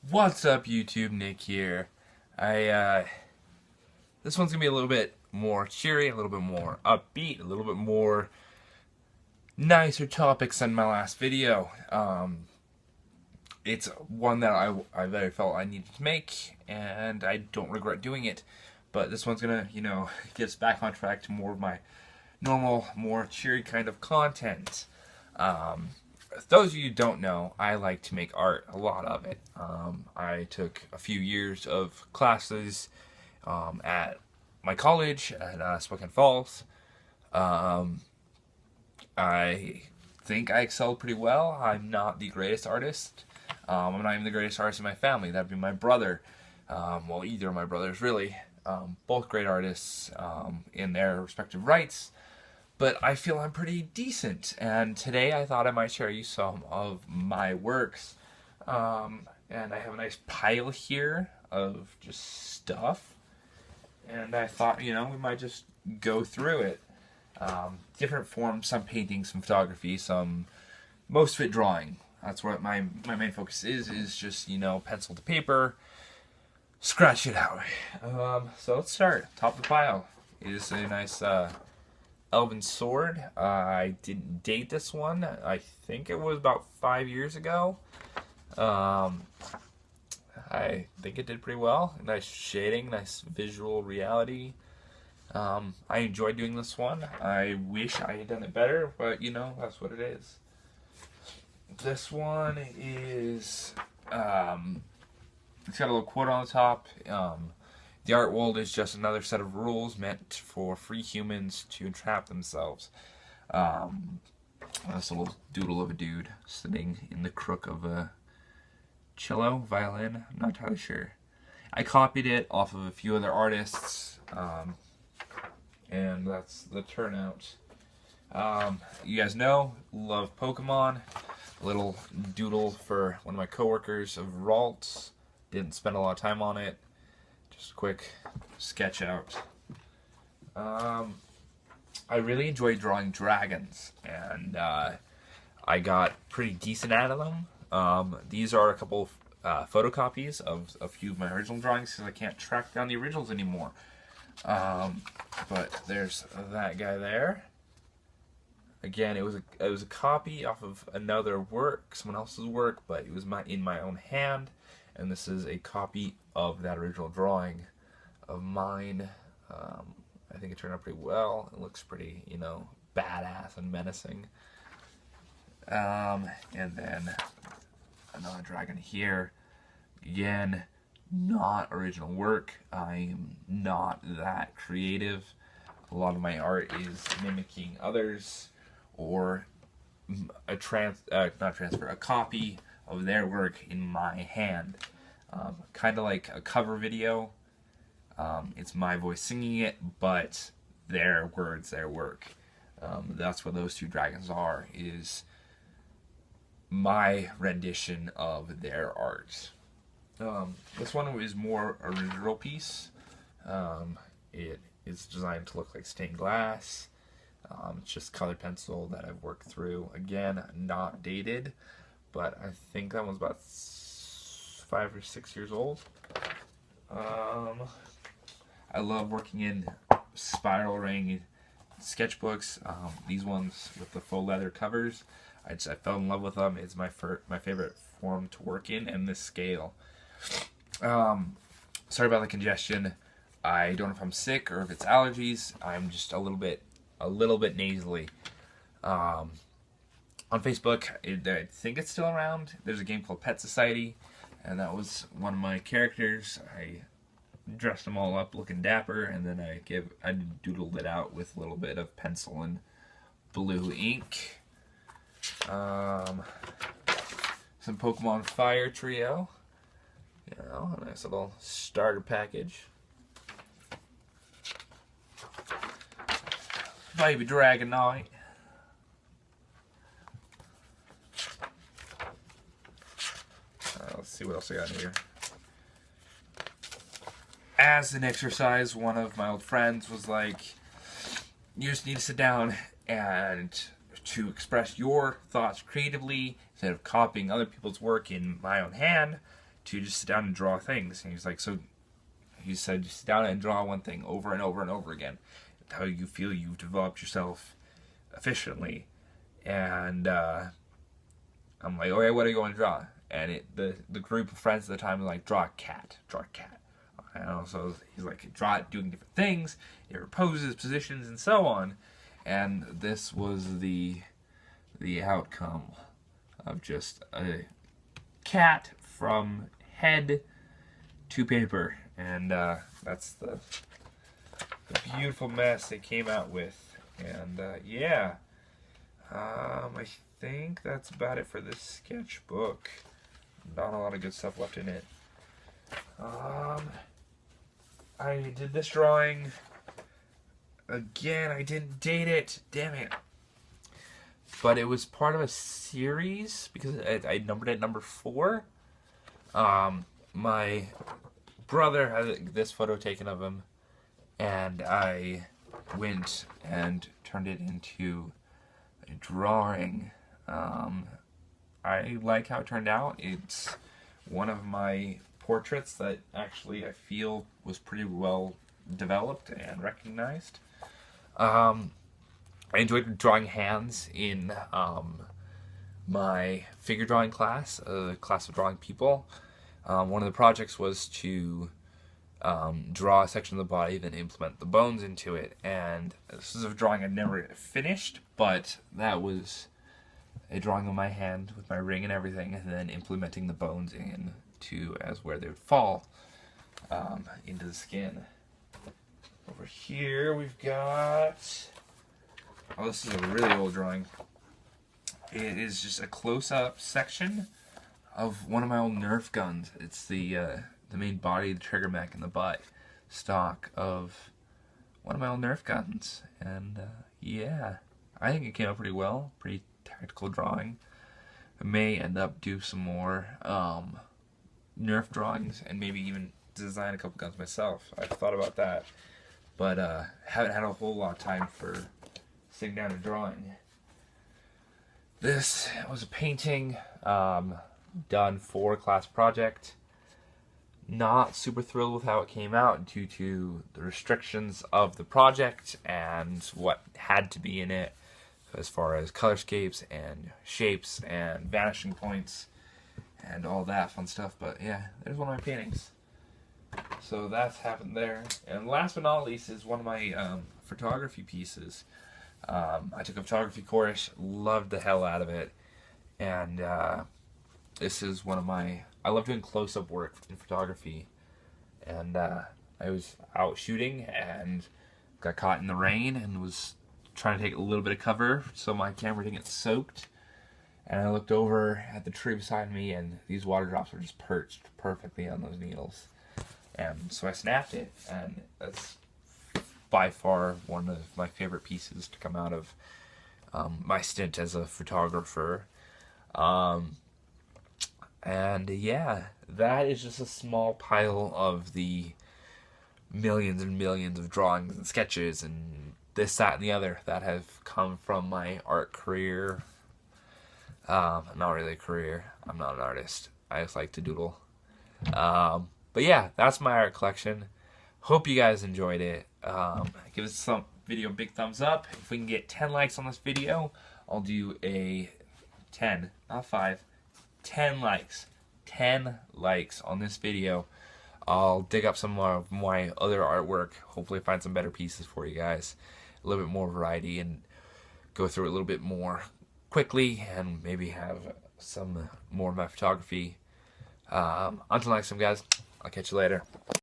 What's up, YouTube? Nick here. This one's gonna be a little bit more cheery, a little bit more upbeat, a little bit more nicer topics than my last video. It's one that I very felt I needed to make, and I don't regret doing it. But this one's gonna, get us back on track to more of my normal, more cheery kind of content. Those of you who don't know, I like to make art, a lot of it. I took a few years of classes at my college at Spokane Falls. I think I excelled pretty well. I'm not the greatest artist. I'm not even the greatest artist in my family. That'd be my brother. Well, either of my brothers, really. Both great artists in their respective rights. But I feel I'm pretty decent, and today I thought I might share you some of my works. And I have a nice pile here of just stuff, and I thought, we might just go through it. Different forms, some painting, some photography, most of it drawing. That's what my main focus is just, pencil to paper, scratch it out. So let's start. Top of the pile is a nice Elven Sword. I didn't date this one. I think it was about 5 years ago. I think it did pretty well. Nice shading, nice visual reality. I enjoyed doing this one. I wish I had done it better, but that's what it is. This one is, it's got a little quote on the top. The art world is just another set of rules meant for free humans to entrap themselves. This little doodle of a dude sitting in the crook of a cello, violin, I'm not entirely sure. I copied it off of a few other artists, and that's the turnout. You guys know, love Pokemon. A little doodle for one of my coworkers of Ralts. Didn't spend a lot of time on it. Just a quick sketch out. I really enjoy drawing dragons, and I got pretty decent out of them. These are a couple photocopies of a few of my original drawings because I can't track down the originals anymore. But there's that guy there. Again, it was a copy off of another work, someone else's work, but it was in my own hand. And this is a copy of that original drawing of mine. I think it turned out pretty well. It looks pretty, badass and menacing. And then another dragon here. Again, not original work. I'm not that creative. A lot of my art is mimicking others or a copy of their work in my hand. Kind of like a cover video. It's my voice singing it, but their words, their work. That's what those two dragons are, is my rendition of their art. This one is more original piece. It is designed to look like stained glass. It's just colored pencil that I've worked through. Again, not dated, but I think that one's about 5 or 6 years old. I love working in spiral ring sketchbooks. These ones with the faux leather covers, I fell in love with them. It's my favorite form to work in, and this scale. Sorry about the congestion. I don't know if I'm sick or if it's allergies. I'm just a little bit nasally. On Facebook, I think it's still around. There's a game called Pet Society, and that was one of my characters. I dressed them all up looking dapper, and then I doodled it out with a little bit of pencil and blue ink. Some Pokemon Fire Trio. A nice little starter package. Baby Dragonite. Let's see what else I got here. As an exercise, one of my old friends was like, you just need to sit down and to express your thoughts creatively instead of copying other people's work in my own hand. to just sit down and draw things. And he's like, so he said, just sit down and draw one thing over and over and over again until you feel you've developed yourself efficiently. And I'm like, okay, what are you going to draw? And the group of friends at the time was like, draw a cat. And also he's like, draw it doing different things, different poses, positions, and so on. And this was the outcome of just a cat from head to paper. And that's the beautiful mess they came out with. And yeah, I think that's about it for this sketchbook. Not a lot of good stuff left in it. I did this drawing again. I didn't date it. Damn it. But it was part of a series because I numbered it number 4. My brother had this photo taken of him, and I went and turned it into a drawing. I like how it turned out. It's one of my portraits that actually I feel was pretty well developed and recognized. I enjoyed drawing hands in my figure drawing class, the class of drawing people. One of the projects was to draw a section of the body, then implement the bones into it. And this is a drawing I never finished, but that was a drawing of my hand with my ring and everything, and then implementing the bones into as where they would fall into the skin. Over here we've got, oh, this is a really old drawing. It is just a close-up section of one of my old Nerf guns. It's the main body, the trigger mech, and the butt stock of one of my old Nerf guns. And yeah, I think it came out pretty well. Pretty tactical drawing. I may end up do some more Nerf drawings and maybe even design a couple guns myself. I've thought about that, but haven't had a whole lot of time for sitting down and drawing. This was a painting done for a class project. Not super thrilled with how it came out due to the restrictions of the project and what had to be in it as far as colorscapes and shapes and vanishing points and all that fun stuff. But yeah, there's one of my paintings. So that's happened there. And last but not least is one of my photography pieces. I took a photography course, loved the hell out of it, and this is one of my, I love doing close-up work in photography, and I was out shooting and got caught in the rain and was trying to take a little bit of cover so my camera didn't get soaked, and I looked over at the tree beside me and these water drops were just perched perfectly on those needles, and so I snapped it, and that's by far one of my favorite pieces to come out of my stint as a photographer. And yeah, that is just a small pile of the millions and millions of drawings and sketches and this, that, and the other that have come from my art career. Not really a career. I'm not an artist. I just like to doodle. But yeah, that's my art collection. Hope you guys enjoyed it. Give this video a big thumbs up. If we can get 10 likes on this video, I'll do a 10, not 5, 10 likes. 10 likes on this video. I'll dig up some of my other artwork, hopefully find some better pieces for you guys. A little bit more variety and go through it a little bit more quickly and maybe have some more of my photography. Until next time, guys, I'll catch you later.